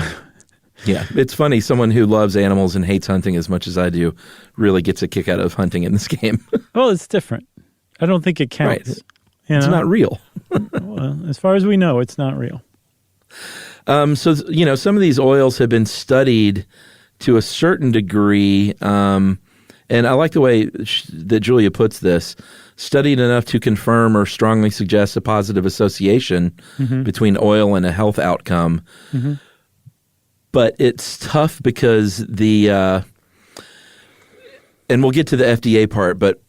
Yeah, it's funny. Someone who loves animals and hates hunting as much as I do really gets a kick out of hunting in this game. Well, it's different. I don't think it counts. Right. It's not real. Well, as far as we know, it's not real. So, some of these oils have been studied to a certain degree, and I like the way that Julia puts this, studied enough to confirm or strongly suggest a positive association between oil and a health outcome. But it's tough because and we'll get to the FDA part, but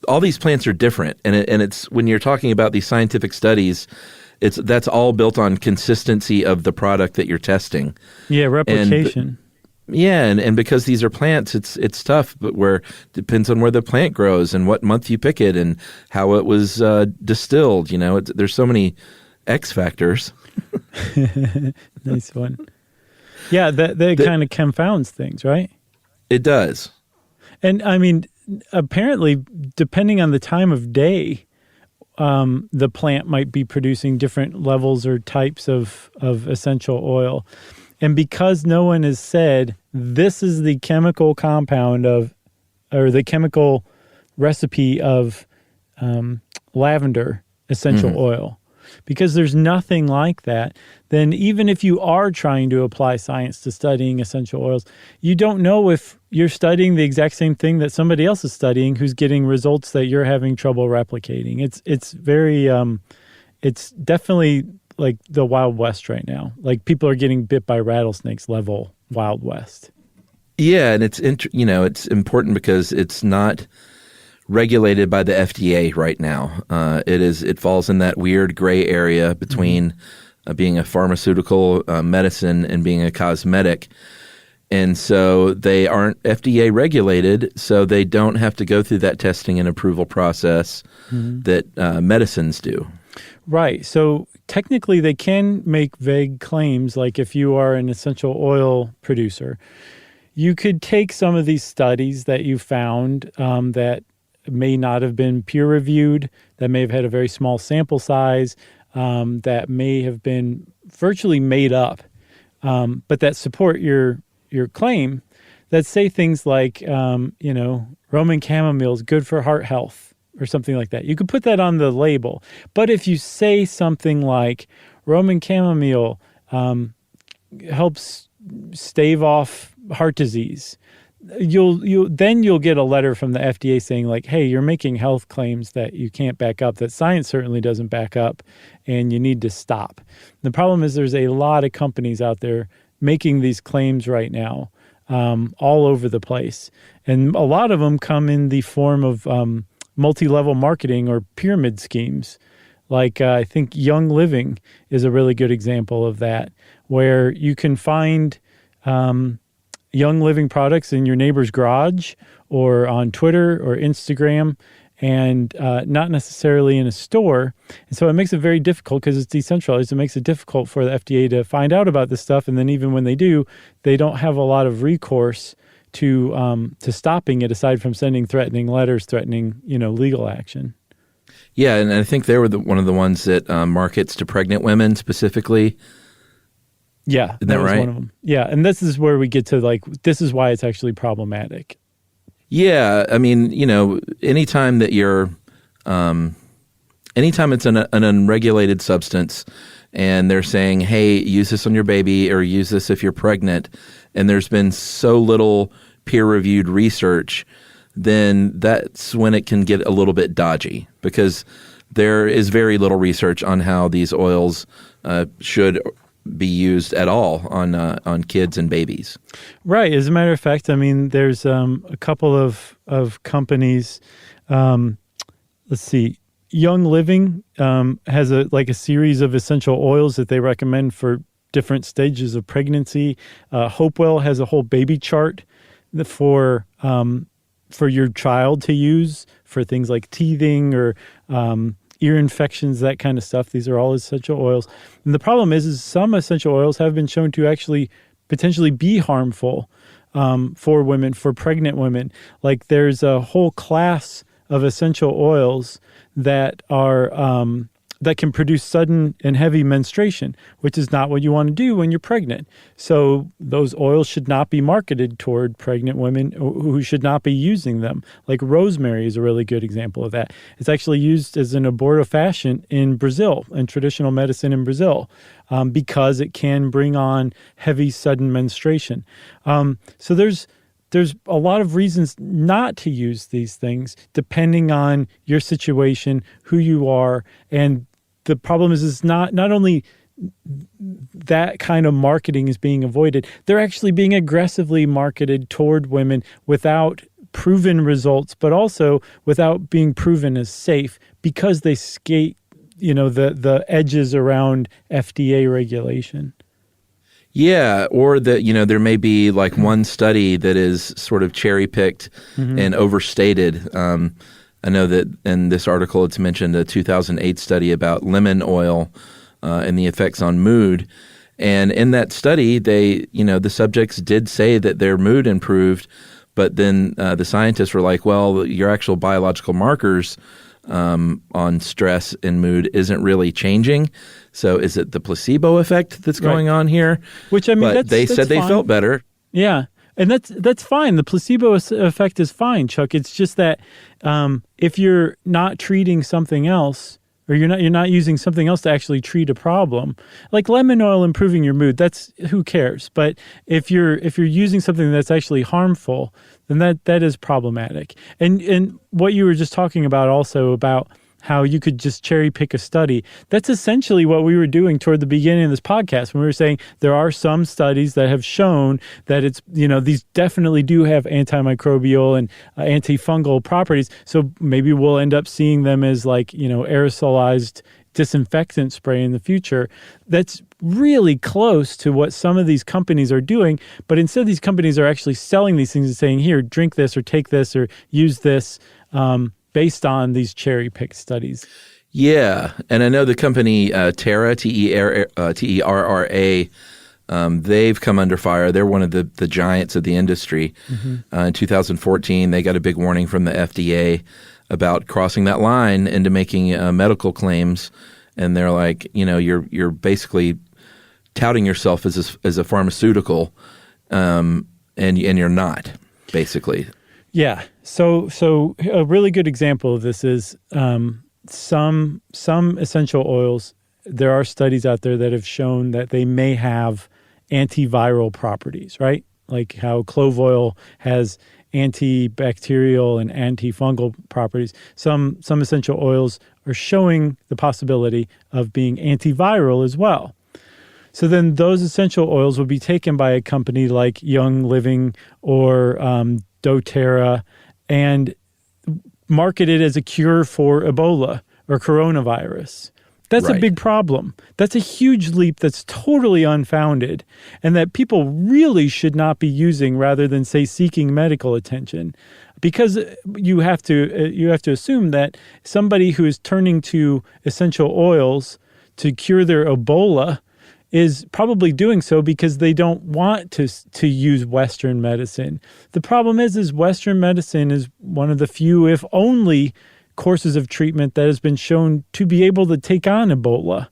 all these plants are different. And it's when you're talking about these scientific studies, that's all built on consistency of the product that you're testing. Yeah, replication. And because these are plants, it's tough, but depends on where the plant grows and what month you pick it and how it was distilled. There's so many X factors. Nice one. Yeah, that kind of confounds things, right? It does. And I mean, apparently, depending on the time of day, the plant might be producing different levels or types of essential oil. And because no one has said this is the chemical compound or the chemical recipe of lavender essential oil, because there's nothing like that, then even if you are trying to apply science to studying essential oils, you don't know if you're studying the exact same thing that somebody else is studying who's getting results that you're having trouble replicating. It's very, it's definitely like the Wild West right now. Like people are getting bit by rattlesnakes level Wild West. Yeah, and it's important because it's not regulated by the FDA right now. It falls in that weird gray area between being a pharmaceutical medicine and being a cosmetic. And so they aren't FDA regulated, so they don't have to go through that testing and approval process that medicines do. Right. So technically, they can make vague claims, like if you are an essential oil producer. You could take some of these studies that you found that may not have been peer-reviewed, that may have had a very small sample size, that may have been virtually made up, but that support your claim, that say things like, Roman chamomile is good for heart health or something like that. You could put that on the label. But if you say something like Roman chamomile helps stave off heart disease, you'll get a letter from the FDA saying like, hey, you're making health claims that you can't back up, that science certainly doesn't back up, and you need to stop. The problem is there's a lot of companies out there making these claims right now, all over the place. And a lot of them come in the form of multi-level marketing or pyramid schemes. Like I think Young Living is a really good example of that, where you can find Young Living products in your neighbor's garage or on Twitter or Instagram, and not necessarily in a store. And so it makes it very difficult because it's decentralized. It makes it difficult for the FDA to find out about this stuff. And then even when they do, they don't have a lot of recourse to stopping it, aside from sending threatening letters, threatening, legal action. Yeah, and I think they were one of the ones that markets to pregnant women specifically. Yeah, isn't that right? One of them. Yeah, and this is where we get to this is why it's actually problematic. Yeah, I mean, anytime that you're, anytime it's an unregulated substance, and they're saying, hey, use this on your baby or use this if you're pregnant, and there's been so little peer-reviewed research, then that's when it can get a little bit dodgy, because there is very little research on how these oils should be used at all on kids and babies. Right. As a matter of fact, I mean, there's a couple of companies. Let's see. Young Living has a series of essential oils that they recommend for different stages of pregnancy. Hopewell has a whole baby chart for your child to use for things like teething or ear infections, that kind of stuff. These are all essential oils. And the problem is some essential oils have been shown to actually potentially be harmful for women, for pregnant women. Like there's a whole class of essential oils that are that can produce sudden and heavy menstruation, which is not what you want to do when you're pregnant. So those oils should not be marketed toward pregnant women who should not be using them. Like rosemary is a really good example of that. It's actually used as an abortifacient in Brazil, in traditional medicine in Brazil, because it can bring on heavy, sudden menstruation. So there's a lot of reasons not to use these things, depending on your situation, who you are. And the problem is not only that kind of marketing is being avoided, they're actually being aggressively marketed toward women without proven results, but also without being proven as safe, because they skate, the edges around FDA regulation. Yeah, or that, there may be like one study that is sort of cherry-picked and overstated. I know that in this article it's mentioned a 2008 study about lemon oil and the effects on mood. And in that study, the subjects did say that their mood improved, but then the scientists were like, well, your actual biological markers on stress and mood isn't really changing. So is it the placebo effect that's going on here? Which, I mean, but they said they felt better. Yeah. And that's fine. The placebo effect is fine, Chuck. It's just that if you're not treating something else, or you're not using something else to actually treat a problem, like lemon oil improving your mood, that's who cares. But if you're using something that's actually harmful, then that is problematic. And what you were just talking about also about how you could just cherry pick a study, that's essentially what we were doing toward the beginning of this podcast when we were saying there are some studies that have shown that it's, these definitely do have antimicrobial and antifungal properties. So maybe we'll end up seeing them as aerosolized disinfectant spray in the future. That's really close to what some of these companies are doing, but instead these companies are actually selling these things and saying, here, drink this or take this or use this, based on these cherry-picked studies. Yeah, and I know the company Terra, Terra, they've come under fire. They're one of the giants of the industry. In 2014, they got a big warning from the FDA about crossing that line into making medical claims, and they're like, you're basically touting yourself as a pharmaceutical, and you're not, basically. Yeah. So a really good example of this is some essential oils. There are studies out there that have shown that they may have antiviral properties, right? Like how clove oil has antibacterial and antifungal properties. Some essential oils are showing the possibility of being antiviral as well. So then those essential oils will be taken by a company like Young Living or doTERRA and marketed as a cure for Ebola or coronavirus. That's right. A big problem. That's a huge leap that's totally unfounded and that people really should not be using rather than, say, seeking medical attention. Because you have to assume that somebody who is turning to essential oils to cure their Ebola is probably doing so because they don't want to use Western medicine. The problem is Western medicine is one of the few, if only, courses of treatment that has been shown to be able to take on Ebola,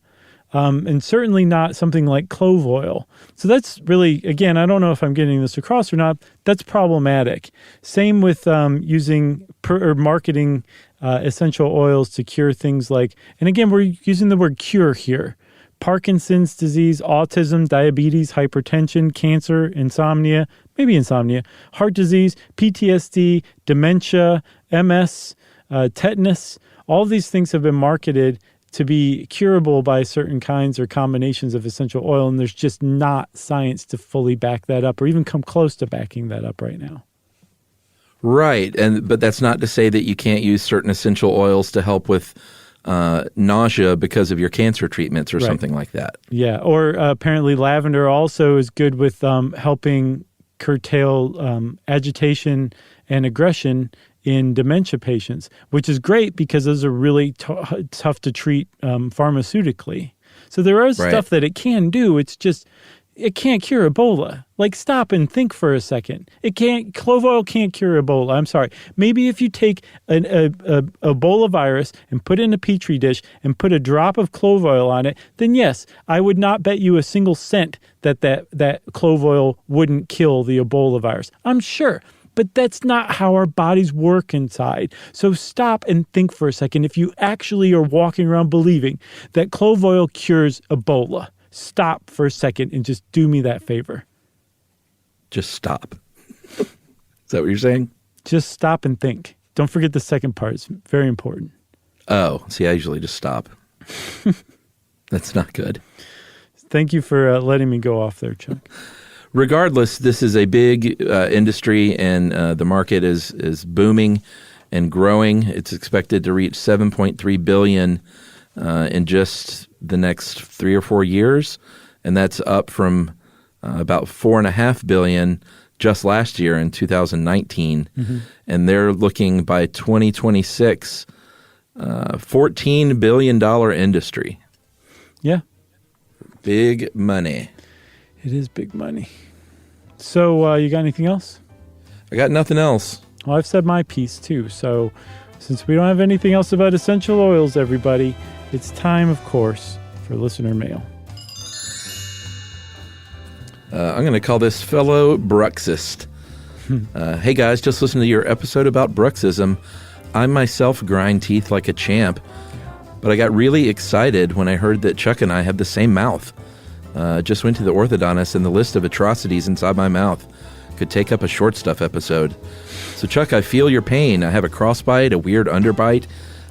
and certainly not something like clove oil. So that's really, again, I don't know if I'm getting this across or not, that's problematic. Same with using or marketing essential oils to cure things like, and again, we're using the word cure here, Parkinson's disease, autism, diabetes, hypertension, cancer, insomnia, heart disease, PTSD, dementia, MS, tetanus. All of these things have been marketed to be curable by certain kinds or combinations of essential oil, and there's just not science to fully back that up or even come close to backing that up right now. Right, but that's not to say that you can't use certain essential oils to help with nausea because of your cancer treatments or something like that. Yeah, or apparently lavender also is good with helping curtail agitation and aggression in dementia patients, which is great because those are really tough to treat pharmaceutically. So there is stuff that it can do. It's just, it can't cure Ebola. Like, stop and think for a second. Clove oil can't cure Ebola. I'm sorry. Maybe if you take a Ebola virus and put it in a petri dish and put a drop of clove oil on it, then yes, I would not bet you a single cent that clove oil wouldn't kill the Ebola virus. I'm sure. But that's not how our bodies work inside. So stop and think for a second. If you actually are walking around believing that clove oil cures Ebola, stop for a second and just do me that favor. Just stop. Is that what you're saying? Just stop and think. Don't forget the second part. It's very important. Oh, see, I usually just stop. That's not good. Thank you for letting me go off there, Chuck. Regardless, this is a big industry, and the market is booming and growing. It's expected to reach $7.3 billion in just the next 3 or 4 years, and that's up from about $4.5 billion just last year in 2019. Mm-hmm. And they're looking by 2026, $14 billion industry. Yeah. Big money. It is big money. So you got anything else? I got nothing else. Well, I've said my piece too. So since we don't have anything else about essential oils, everybody, it's time, of course, for listener mail. I'm going to call this fellow Bruxist. Hey guys, just listen to your episode about bruxism. I myself grind teeth like a champ, but I got really excited when I heard that Chuck and I have the same mouth. Just went to the orthodontist, and the list of atrocities inside my mouth could take up a short stuff episode. So Chuck, I feel your pain. I have a crossbite, a weird underbite.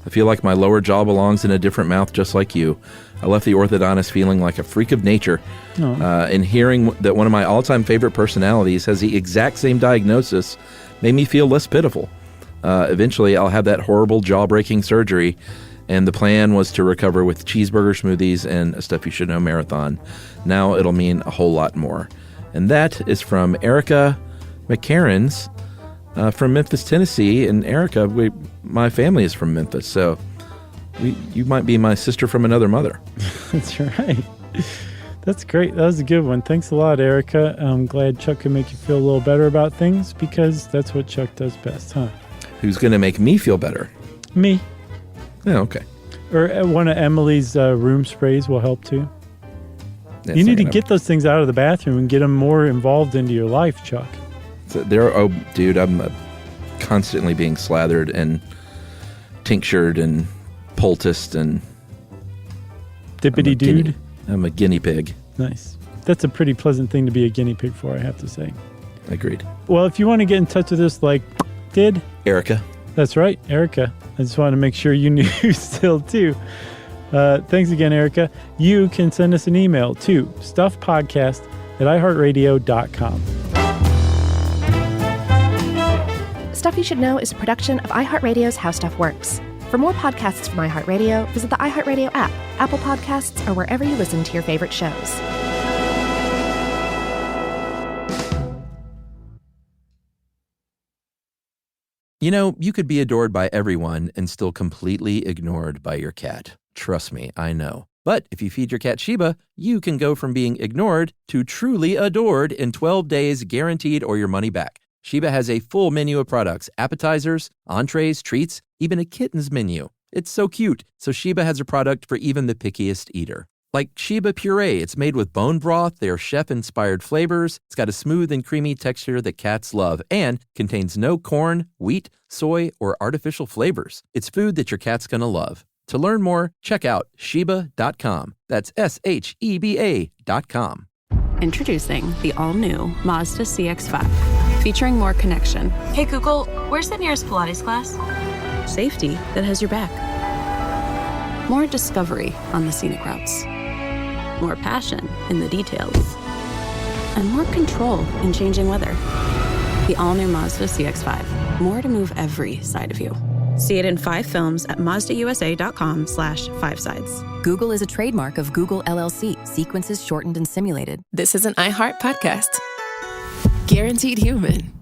I feel like my lower jaw belongs in a different mouth just like you. I left the orthodontist feeling like a freak of nature. And hearing that one of my all-time favorite personalities has the exact same diagnosis made me feel less pitiful. Eventually, I'll have that horrible jaw-breaking surgery, and the plan was to recover with cheeseburger smoothies and a Stuff You Should Know marathon. Now it'll mean a whole lot more. And that is from Erica McCarrans from Memphis, Tennessee. And Erica, my family is from Memphis, so You might be my sister from another mother. That's right. That's great. That was a good one. Thanks a lot, Erica. I'm glad Chuck can make you feel a little better about things because that's what Chuck does best, huh? Who's going to make me feel better? Me. Yeah, okay. Or one of Emily's room sprays will help too. That's you need to get those things out of the bathroom and get them more involved into your life, Chuck. Dude, I'm constantly being slathered and tinctured and poulticed and... Dippity dude? I'm a guinea pig. Nice. That's a pretty pleasant thing to be a guinea pig for, I have to say. Agreed. Well, if you want to get in touch with us like did... Erica. That's right, Erica. I just wanted to make sure you knew still, too. Thanks again, Erica. You can send us an email to stuffpodcast@iheartradio.com. Stuff You Should Know is a production of iHeartRadio's How Stuff Works. For more podcasts from iHeartRadio, visit the iHeartRadio app, Apple Podcasts, or wherever you listen to your favorite shows. You know, you could be adored by everyone and still completely ignored by your cat. Trust me, I know. But if you feed your cat Sheba, you can go from being ignored to truly adored in 12 days guaranteed or your money back. Sheba has a full menu of products, appetizers, entrees, treats, even a kitten's menu. It's so cute, so Sheba has a product for even the pickiest eater. Like Sheba Puree, it's made with bone broth, their chef-inspired flavors, it's got a smooth and creamy texture that cats love, and contains no corn, wheat, soy, or artificial flavors. It's food that your cat's gonna love. To learn more, check out Sheba.com. That's SHEBA.com. Introducing the all-new Mazda CX-5, featuring more connection. Hey Google, where's the nearest Pilates class? Safety that has your back. More discovery on the scenic routes. More passion in the details. And more control in changing weather. The all-new Mazda CX-5. More to move every side of you. See it in 5 films at MazdaUSA.com/5sides. Google is a trademark of Google LLC. Sequences shortened and simulated. This is an iHeart podcast. Guaranteed Human.